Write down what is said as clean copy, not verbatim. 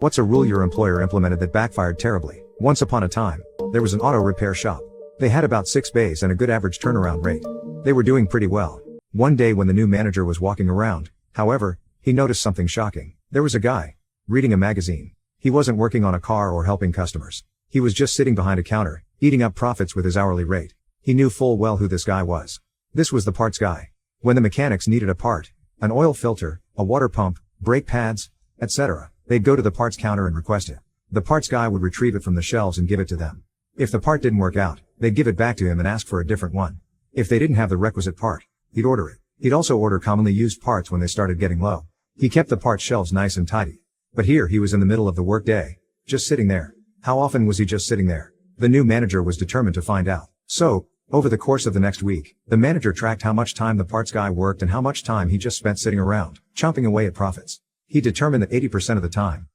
What's a rule your employer implemented that backfired terribly? Once upon a time, there was an auto repair shop. They had about 6 bays and a good average turnaround rate. They were doing pretty well. One day when the new manager was walking around, however, he noticed something shocking. There was a guy reading a magazine. He wasn't working on a car or helping customers. He was just sitting behind a counter, eating up profits with his hourly rate. He knew full well who this guy was. This was the parts guy. When the mechanics needed a part, an oil filter, a water pump, brake pads, etc., they'd go to the parts counter and request it. The parts guy would retrieve it from the shelves and give it to them. If the part didn't work out, they'd give it back to him and ask for a different one. If they didn't have the requisite part, he'd order it. He'd also order commonly used parts when they started getting low. He kept the parts shelves nice and tidy. But here he was in the middle of the workday, just sitting there. How often was he just sitting there? The new manager was determined to find out. So, over the course of the next week, the manager tracked how much time the parts guy worked and how much time he just spent sitting around, chomping away at profits. He determined that 80% of the time,